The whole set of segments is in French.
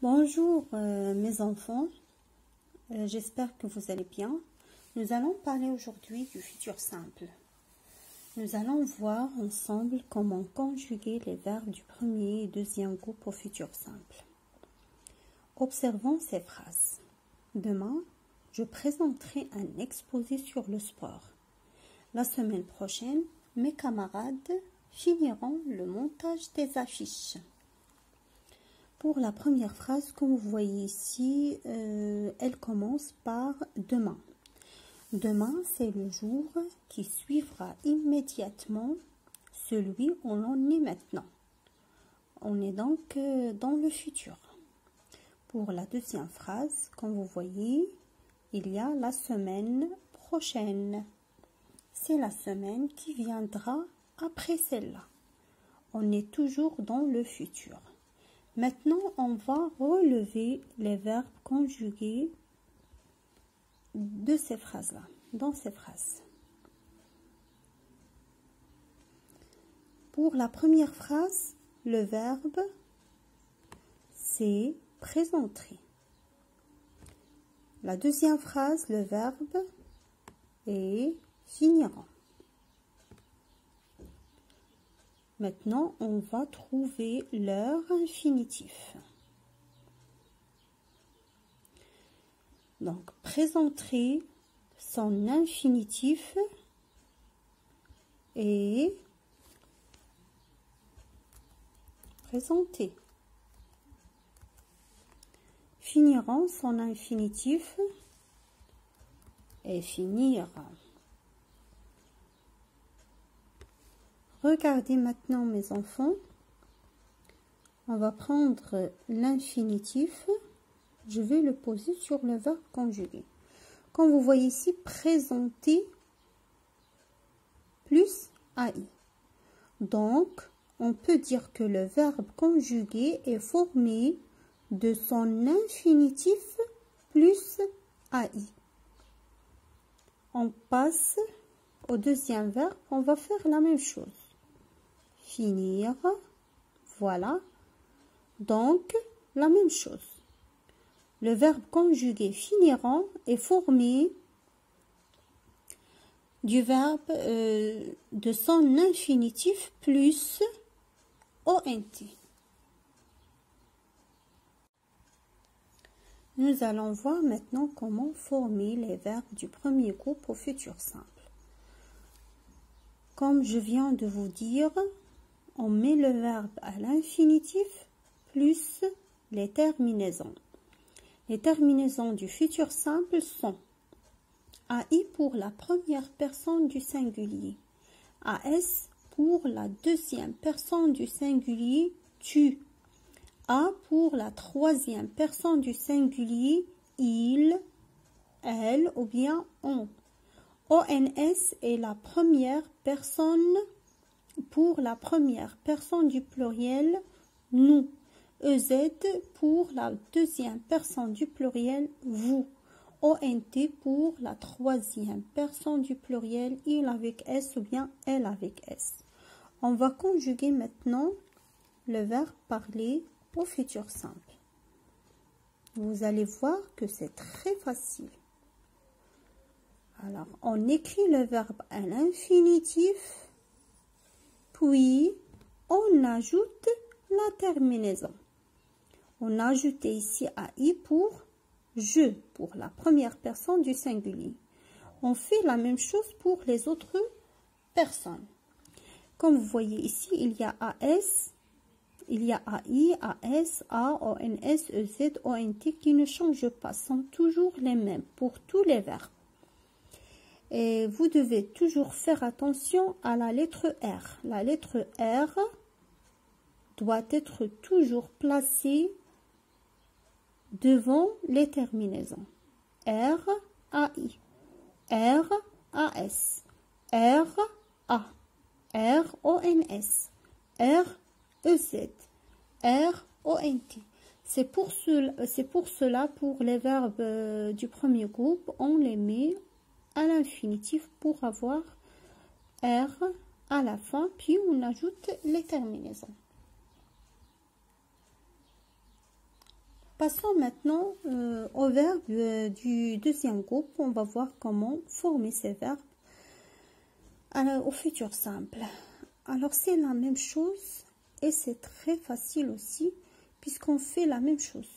Bonjour mes enfants, j'espère que vous allez bien. Nous allons parler aujourd'hui du futur simple. Nous allons voir ensemble comment conjuguer les verbes du premier et deuxième groupe au futur simple. Observons ces phrases. Demain, je présenterai un exposé sur le sport. La semaine prochaine, mes camarades finiront le montage des affiches. Pour la première phrase, comme vous voyez ici, elle commence par demain. Demain, c'est le jour qui suivra immédiatement celui où l'on est maintenant. On est donc dans le futur. Pour la deuxième phrase, comme vous voyez, il y a la semaine prochaine. C'est la semaine qui viendra après celle-là. On est toujours dans le futur. Maintenant, on va relever les verbes conjugués de ces phrases-là, dans ces phrases. Pour la première phrase, le verbe, c'est présenter. La deuxième phrase, le verbe est finira. Maintenant, on va trouver leur infinitif. Donc, présenterai, son infinitif est présenter. Finiront, son infinitif est finir. Regardez maintenant mes enfants, on va prendre l'infinitif, je vais le poser sur le verbe conjugué. Comme vous voyez ici, présenter plus AI. Donc, on peut dire que le verbe conjugué est formé de son infinitif plus AI. On passe au deuxième verbe, on va faire la même chose. Finir, voilà, donc la même chose. Le verbe conjugué finiront est formé du verbe de son infinitif plus ONT. Nous allons voir maintenant comment former les verbes du premier groupe au futur simple. Comme je viens de vous dire, on met le verbe à l'infinitif plus les terminaisons. Les terminaisons du futur simple sont AI pour la première personne du singulier, AS pour la deuxième personne du singulier, tu, A pour la troisième personne du singulier, il, elle ou bien on. ONS est la première personne pour la première personne du pluriel nous. EZ pour la deuxième personne du pluriel vous. ONT pour la troisième personne du pluriel il avec S ou bien elle avec S. On va conjuguer maintenant le verbe parler au futur simple. Vous allez voir que c'est très facile. Alors, on écrit le verbe à l'infinitif, puis on ajoute la terminaison. On a ajouté ici AI pour je, pour la première personne du singulier. On fait la même chose pour les autres personnes. Comme vous voyez ici, il y a AS, il y a AI, AS, A, ONS, EZ, ONT qui ne changent pas, sont toujours les mêmes pour tous les verbes. Et vous devez toujours faire attention à la lettre R. La lettre R doit être toujours placée devant les terminaisons. R, AI, R, AS, R, A, R, ONS, R, EZ, R, ONT. C'est pour cela, pour les verbes du premier groupe, on les met à l'infinitif pour avoir R à la fin, puis on ajoute les terminaisons. Passons maintenant au verbe du deuxième groupe. On va voir comment former ces verbes au futur simple. Alors, c'est la même chose et c'est très facile aussi puisqu'on fait la même chose.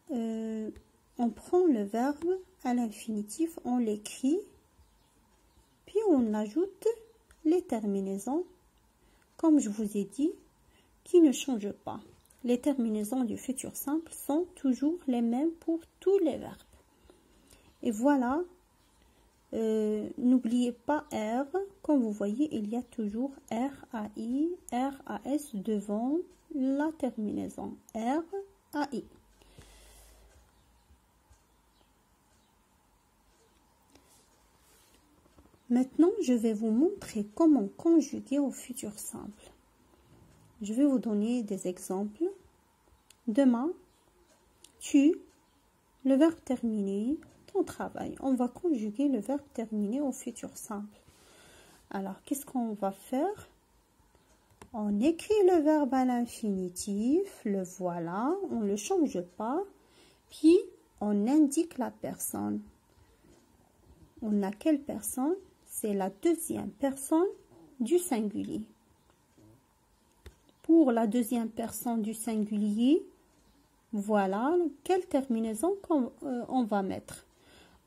On prend le verbe à l'infinitif, on l'écrit, puis on ajoute les terminaisons, comme je vous ai dit, qui ne changent pas. Les terminaisons du futur simple sont toujours les mêmes pour tous les verbes. Et voilà, n'oubliez pas R. Comme vous voyez, il y a toujours RAI, RAS devant la terminaison RAI. Maintenant, je vais vous montrer comment conjuguer au futur simple. Je vais vous donner des exemples. Demain, tu, le verbe terminé, ton travail. On va conjuguer le verbe terminé au futur simple. Alors, qu'est-ce qu'on va faire? On écrit le verbe à l'infinitif, le voilà, on ne le change pas, puis on indique la personne. On a quelle personne? C'est la deuxième personne du singulier. Pour la deuxième personne du singulier, voilà quelle terminaison on va mettre.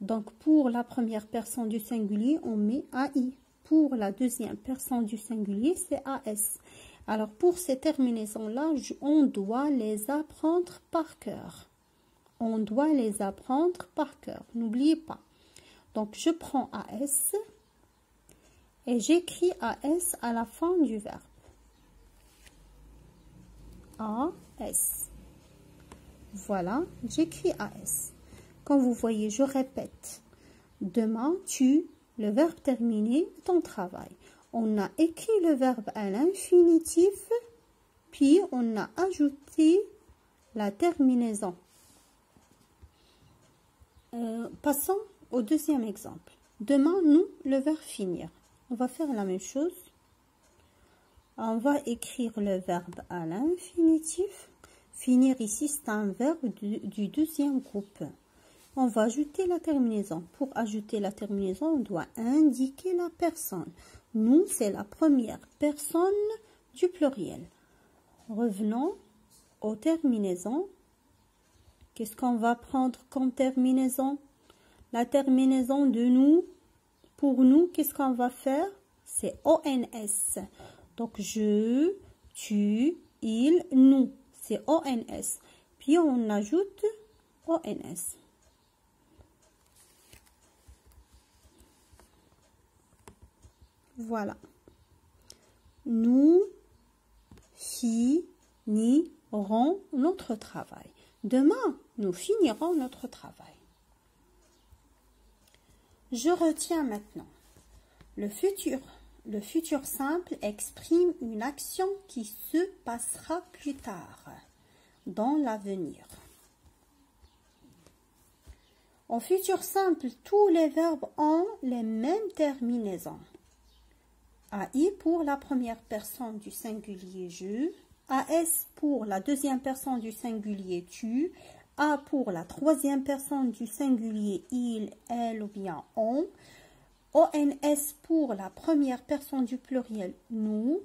Donc, pour la première personne du singulier, on met AI. Pour la deuxième personne du singulier, c'est AS. Alors, pour ces terminaisons-là, on doit les apprendre par cœur. On doit les apprendre par cœur. N'oubliez pas. Donc, je prends AS et j'écris AS à la fin du verbe. AS. Voilà, j'écris AS. Comme vous voyez, je répète. Demain, tu, le verbe terminé, ton travail. On a écrit le verbe à l'infinitif, puis on a ajouté la terminaison. Passons au deuxième exemple. Demain, nous, le verbe finir. On va faire la même chose. On va écrire le verbe à l'infinitif. Finir ici, c'est un verbe du deuxième groupe. On va ajouter la terminaison. Pour ajouter la terminaison, on doit indiquer la personne. Nous, c'est la première personne du pluriel. Revenons aux terminaisons. Qu'est-ce qu'on va prendre comme terminaison? La terminaison de nous. Pour nous, qu'est-ce qu'on va faire? C'est ONS. Donc, je, tu, il, nous. C'est ONS. Puis, on ajoute ONS. Voilà. Nous finirons notre travail. Demain, nous finirons notre travail. Je retiens maintenant. Le futur simple exprime une action qui se passera plus tard, dans l'avenir. Au futur simple, tous les verbes ont les mêmes terminaisons. AI pour la première personne du singulier je, AS pour la deuxième personne du singulier tu, A pour la troisième personne du singulier il, elle ou bien on, ONS pour la première personne du pluriel nous,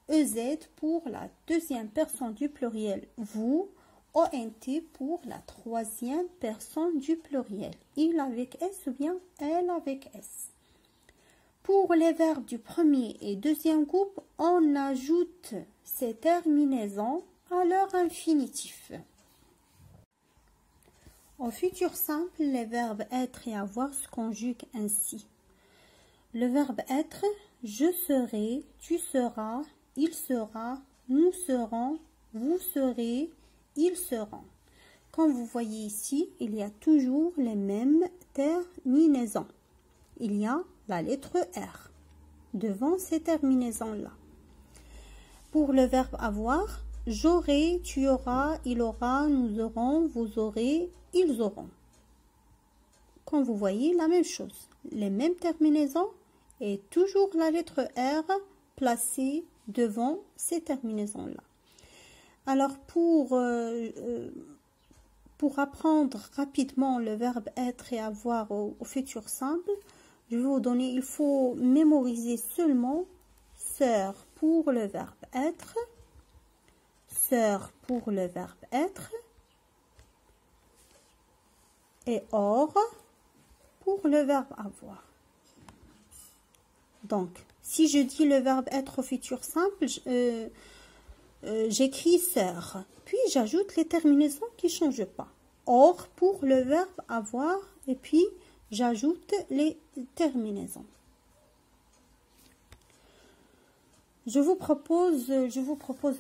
EZ pour la deuxième personne du pluriel vous, ONT pour la troisième personne du pluriel, il avec S ou bien elle avec S. Pour les verbes du premier et deuxième groupe, on ajoute ces terminaisons à leur infinitif. Au futur simple, les verbes être et avoir se conjuguent ainsi. Le verbe être, je serai, tu seras, il sera, nous serons, vous serez, ils seront. Comme vous voyez ici, il y a toujours les mêmes terminaisons. Il y a la lettre R devant ces terminaisons-là. Pour le verbe avoir, j'aurai, tu auras, il aura, nous aurons, vous aurez, ils auront. Comme vous voyez, la même chose. Les mêmes terminaisons et toujours la lettre R placée devant ces terminaisons-là. Alors, pour apprendre rapidement le verbe être et avoir au futur simple, je vais vous donner, il faut mémoriser seulement sœur pour le verbe être, sœur pour le verbe être et or pour le verbe avoir. Donc, si je dis le verbe être au futur simple, j'écris sœur, puis j'ajoute les terminaisons qui ne changent pas. Or pour le verbe avoir, et puis j'ajoute les terminaisons. Je vous propose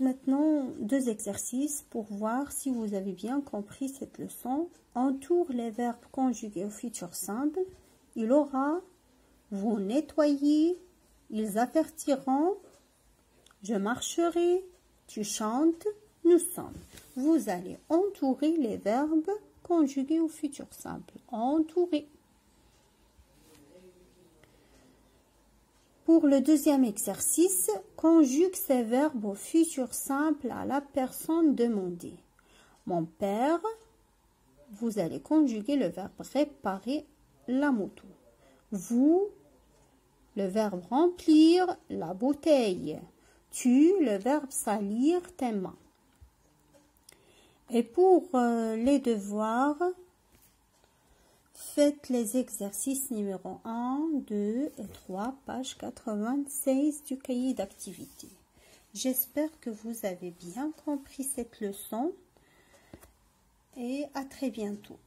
maintenant 2 exercices pour voir si vous avez bien compris cette leçon. Entoure les verbes conjugués au futur simple. Il aura, vous nettoyez, ils avertiront, je marcherai, tu chantes, nous sommes. Vous allez entourer les verbes conjugués au futur simple. Entourer. Pour le deuxième exercice, conjugue ces verbes au futur simple à la personne demandée. Mon père, vous allez conjuguer le verbe réparer la moto. Vous, le verbe remplir la bouteille. Tu, le verbe salir tes mains. Et pour les devoirs, faites les exercices numéro 1, 2 et 3, page 96 du cahier d'activité. J'espère que vous avez bien compris cette leçon et à très bientôt.